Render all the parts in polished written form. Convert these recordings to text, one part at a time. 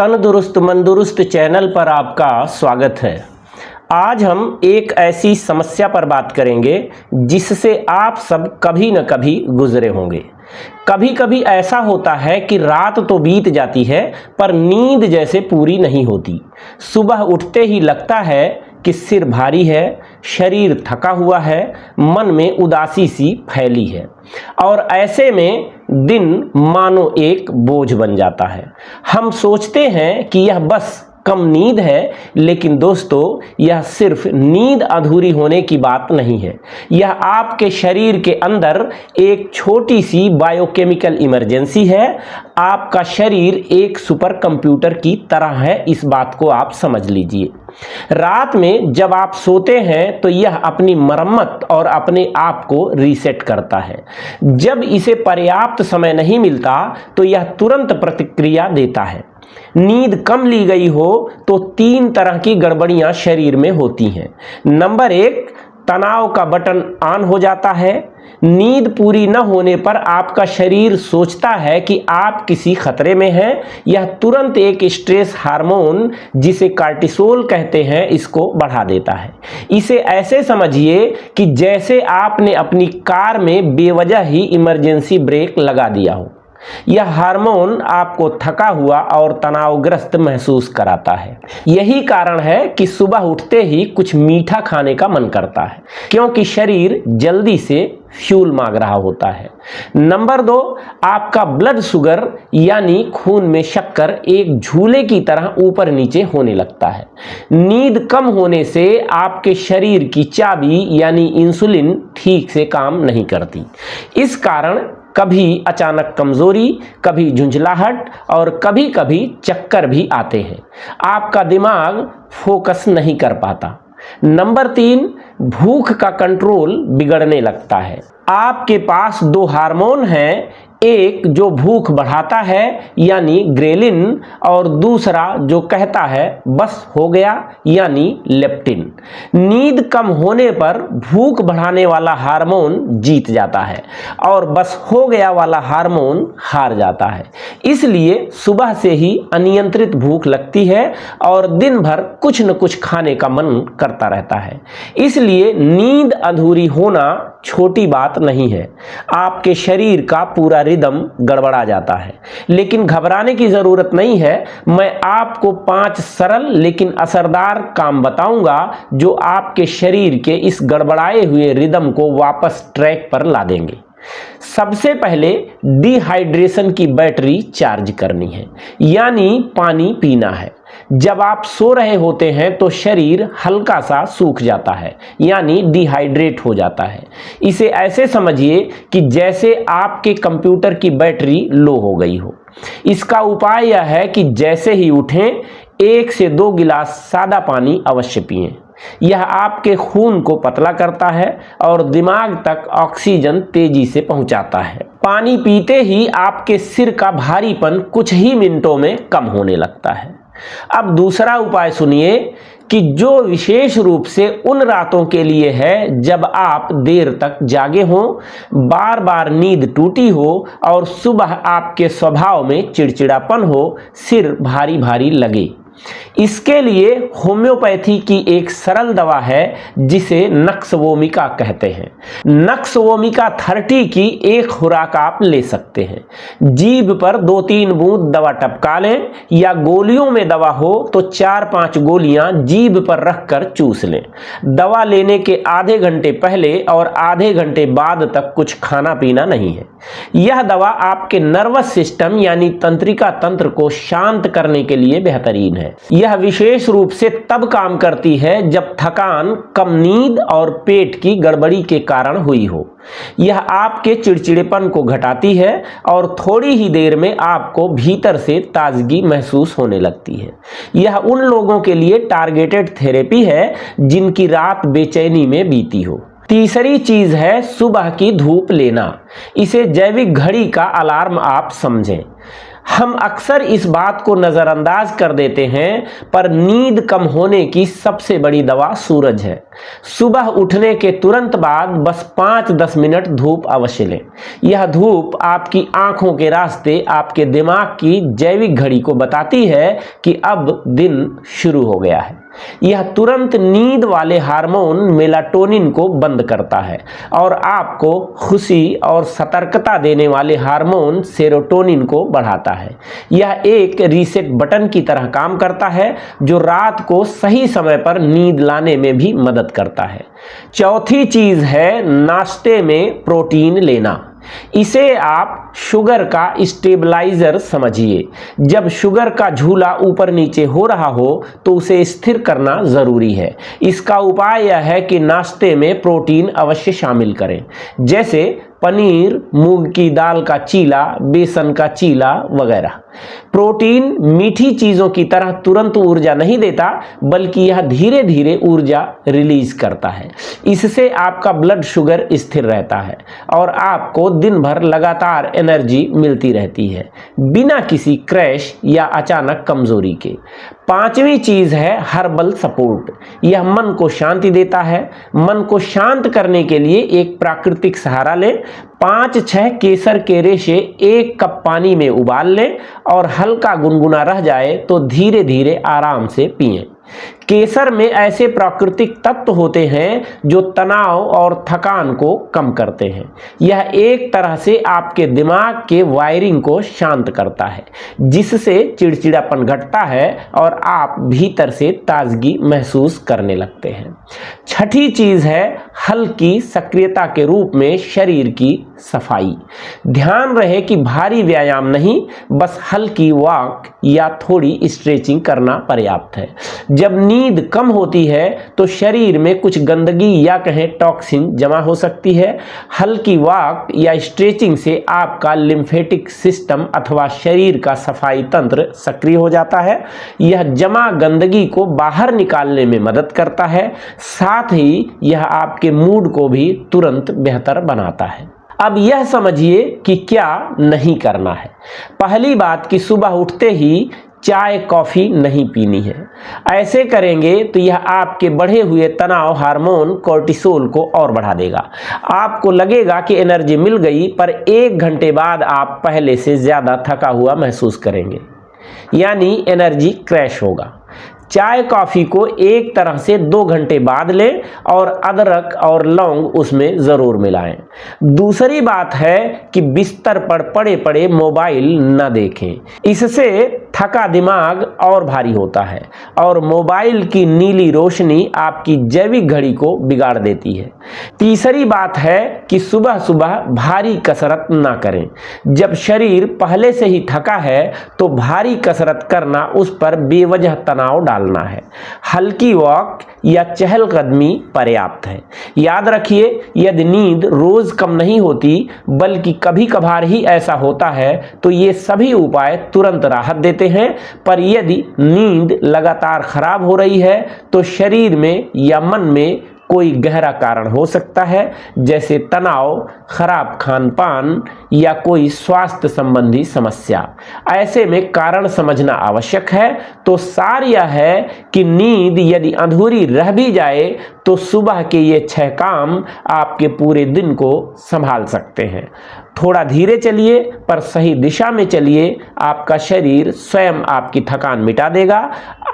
तंदुरुस्त मंदुरुस्त चैनल पर आपका स्वागत है। आज हम एक ऐसी समस्या पर बात करेंगे जिससे आप सब कभी न कभी गुजरे होंगे। कभी कभी ऐसा होता है कि रात तो बीत जाती है पर नींद जैसे पूरी नहीं होती। सुबह उठते ही लगता है कि सिर भारी है, शरीर थका हुआ है, मन में उदासी सी फैली है और ऐसे में दिन मानो एक बोझ बन जाता है। हम सोचते हैं कि यह बस कम नींद है, लेकिन दोस्तों यह सिर्फ नींद अधूरी होने की बात नहीं है। यह आपके शरीर के अंदर एक छोटी सी बायोकेमिकल इमरजेंसी है। आपका शरीर एक सुपर कंप्यूटर की तरह है, इस बात को आप समझ लीजिए। रात में जब आप सोते हैं तो यह अपनी मरम्मत और अपने आप को रीसेट करता है। जब इसे पर्याप्त समय नहीं मिलता तो यह तुरंत प्रतिक्रिया देता है। नींद कम ली गई हो तो 3 तरह की गड़बड़ियां शरीर में होती हैं। नंबर 1, तनाव का बटन ऑन हो जाता है। नींद पूरी न होने पर आपका शरीर सोचता है कि आप किसी खतरे में हैं। यह तुरंत एक स्ट्रेस हार्मोन जिसे कार्टिसोल कहते हैं इसको बढ़ा देता है। इसे ऐसे समझिए कि जैसे आपने अपनी कार में बेवजह ही इमरजेंसी ब्रेक लगा दिया हो। यह हार्मोन आपको थका हुआ और तनावग्रस्त महसूस कराता है। यही कारण है कि सुबह उठते ही कुछ मीठा खाने का मन करता है, क्योंकि शरीर जल्दी से फ्यूल मांग रहा होता है। नंबर 2, आपका ब्लड शुगर यानी खून में शक्कर एक झूले की तरह ऊपर नीचे होने लगता है। नींद कम होने से आपके शरीर की चाबी यानी इंसुलिन ठीक से काम नहीं करती। इस कारण कभी अचानक कमजोरी, कभी झुंझलाहट और कभी कभी चक्कर भी आते हैं। आपका दिमाग फोकस नहीं कर पाता। नंबर 3, भूख का कंट्रोल बिगड़ने लगता है। आपके पास 2 हार्मोन हैं, एक जो भूख बढ़ाता है यानी ग्रेलिन और दूसरा जो कहता है बस हो गया यानी लेप्टिन। नींद कम होने पर भूख बढ़ाने वाला हार्मोन जीत जाता है और बस हो गया वाला हार्मोन हार जाता है। इसलिए सुबह से ही अनियंत्रित भूख लगती है और दिन भर कुछ न कुछ खाने का मन करता रहता है। इसलिए नींद अधूरी होना छोटी बात नहीं है। आपके शरीर का पूरा रिदम गड़बड़ा जाता है। लेकिन घबराने की जरूरत नहीं है। मैं आपको 5 सरल लेकिन असरदार काम बताऊंगा जो आपके शरीर के इस गड़बड़ाए हुए रिदम को वापस ट्रैक पर ला देंगे। सबसे पहले डिहाइड्रेशन की बैटरी चार्ज करनी है, यानी पानी पीना है। जब आप सो रहे होते हैं तो शरीर हल्का सा सूख जाता है, यानी डिहाइड्रेट हो जाता है। इसे ऐसे समझिए कि जैसे आपके कंप्यूटर की बैटरी लो हो गई हो। इसका उपाय यह है कि जैसे ही उठें 1 से 2 गिलास सादा पानी अवश्य पिएं। यह आपके खून को पतला करता है और दिमाग तक ऑक्सीजन तेजी से पहुंचाता है। पानी पीते ही आपके सिर का भारीपन कुछ ही मिनटों में कम होने लगता है। अब दूसरा उपाय सुनिए कि जो विशेष रूप से उन रातों के लिए है जब आप देर तक जागे हों, बार बार नींद टूटी हो और सुबह आपके स्वभाव में चिड़चिड़ापन हो, सिर भारी भारी लगे। इसके लिए होम्योपैथी की एक सरल दवा है जिसे नक्सवोमिका कहते हैं। नक्सवोमिका 30 की एक खुराक आप ले सकते हैं। जीभ पर 2-3 बूंद दवा टपका लें, या गोलियों में दवा हो तो 4-5 गोलियां जीभ पर रखकर चूस लें। दवा लेने के आधे घंटे पहले और आधे घंटे बाद तक कुछ खाना पीना नहीं है। यह दवा आपके नर्वस सिस्टम यानी तंत्रिका तंत्र को शांत करने के लिए बेहतरीन है। यह विशेष रूप से तब काम करती है जब थकान, कम नींद और पेट की गड़बड़ी के कारण हुई हो। यह आपके चिड़चिड़ेपन को घटाती है और थोड़ी ही देर में आपको भीतर से ताजगी महसूस होने लगती है। यह उन लोगों के लिए टारगेटेड थेरेपी है जिनकी रात बेचैनी में बीती हो। तीसरी चीज है सुबह की धूप लेना। इसे जैविक घड़ी का अलार्म आप समझें। हम अक्सर इस बात को नज़रअंदाज कर देते हैं, पर नींद कम होने की सबसे बड़ी दवा सूरज है। सुबह उठने के तुरंत बाद बस 5-10 मिनट धूप अवश्य लें। यह धूप आपकी आंखों के रास्ते आपके दिमाग की जैविक घड़ी को बताती है कि अब दिन शुरू हो गया है। यह तुरंत नींद वाले हार्मोन मेलाटोनिन को बंद करता है और आपको खुशी और सतर्कता देने वाले हार्मोन सेरोटोनिन को बढ़ाता है। यह एक रीसेट बटन की तरह काम करता है जो रात को सही समय पर नींद लाने में भी मदद करता है। चौथी चीज है नाश्ते में प्रोटीन लेना। इसे आप शुगर का स्टेबलाइजर समझिए। जब शुगर का झूला ऊपर नीचे हो रहा हो तो उसे स्थिर करना जरूरी है। इसका उपाय यह है कि नाश्ते में प्रोटीन अवश्य शामिल करें, जैसे पनीर, मूंग की दाल का चीला, बेसन का चीला वगैरह। प्रोटीन मीठी चीजों की तरह तुरंत ऊर्जा नहीं देता, बल्कि यह धीरे धीरे ऊर्जा रिलीज करता है। इससे आपका ब्लड शुगर स्थिर रहता है और आपको दिन भर लगातार एनर्जी मिलती रहती है, बिना किसी क्रैश या अचानक कमजोरी के। पांचवी चीज है हर्बल सपोर्ट। यह मन को शांति देता है। मन को शांत करने के लिए एक प्राकृतिक सहारा लें। 5-6 केसर के रेशे 1 कप पानी में उबाल लें और हल्का गुनगुना रह जाए तो धीरे धीरे आराम से पिएं। केसर में ऐसे प्राकृतिक तत्व होते हैं जो तनाव और थकान को कम करते हैं। यह एक तरह से आपके दिमाग के वायरिंग को शांत करता है, जिससे चिड़चिड़ापन घटता है और आप भीतर से ताजगी महसूस करने लगते हैं। छठी चीज है हल्की सक्रियता के रूप में शरीर की सफाई। ध्यान रहे कि भारी व्यायाम नहीं, बस हल्की वॉक या थोड़ी स्ट्रेचिंग करना पर्याप्त है। जब नींद कम होती है तो शरीर में कुछ गंदगी या कहें टॉक्सिन जमा हो सकती है। हल्की वॉक या स्ट्रेचिंग से आपका लिम्फेटिक सिस्टम अथवा शरीर का सफाई तंत्र सक्रिय हो जाता है। यह जमा गंदगी को बाहर निकालने में मदद करता है, साथ ही यह आपके मूड को भी तुरंत बेहतर बनाता है। अब यह समझिए कि क्या नहीं करना है। पहली बात कि सुबह उठते ही चाय कॉफी नहीं पीनी है। ऐसे करेंगे तो यह आपके बढ़े हुए तनाव हार्मोन कोर्टिसोल को और बढ़ा देगा। आपको लगेगा कि एनर्जी मिल गई, पर 1 घंटे बाद आप पहले से ज्यादा थका हुआ महसूस करेंगे, यानी एनर्जी क्रैश होगा। चाय कॉफी को एक तरह से 2 घंटे बाद लें और अदरक और लौंग उसमें जरूर मिलाएं। दूसरी बात है कि बिस्तर पर पड़े पड़े मोबाइल न देखें। इससे थका दिमाग और भारी होता है और मोबाइल की नीली रोशनी आपकी जैविक घड़ी को बिगाड़ देती है। तीसरी बात है कि सुबह सुबह भारी कसरत ना करें। जब शरीर पहले से ही थका है तो भारी कसरत करना उस पर बेवजह तनाव डालना है। हल्की वॉक या चहलकदमी पर्याप्त है। याद रखिए, यदि नींद रोज कम नहीं होती बल्कि कभी कभार ही ऐसा होता है तो ये सभी उपाय तुरंत राहत देते हैं। पर यदि नींद लगातार खराब हो रही है तो शरीर में या मन में कोई गहरा कारण हो सकता है, जैसे तनाव, खराब खान पान या कोई स्वास्थ्य संबंधी समस्या। ऐसे में कारण समझना आवश्यक है। तो सार यह है कि नींद यदि अधूरी रह भी जाए तो सुबह के ये 6 काम आपके पूरे दिन को संभाल सकते हैं। थोड़ा धीरे चलिए पर सही दिशा में चलिए, आपका शरीर स्वयं आपकी थकान मिटा देगा।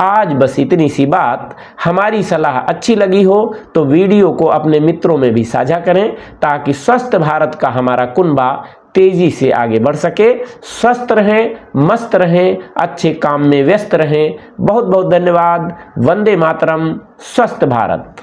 आज बस इतनी सी बात। हमारी सलाह अच्छी लगी हो तो वीडियो को अपने मित्रों में भी साझा करें, ताकि स्वस्थ भारत का हमारा कुनबा तेजी से आगे बढ़ सके। स्वस्थ रहें, मस्त रहें, अच्छे काम में व्यस्त रहें। बहुत बहुत धन्यवाद। वंदे मातरम। स्वस्थ भारत।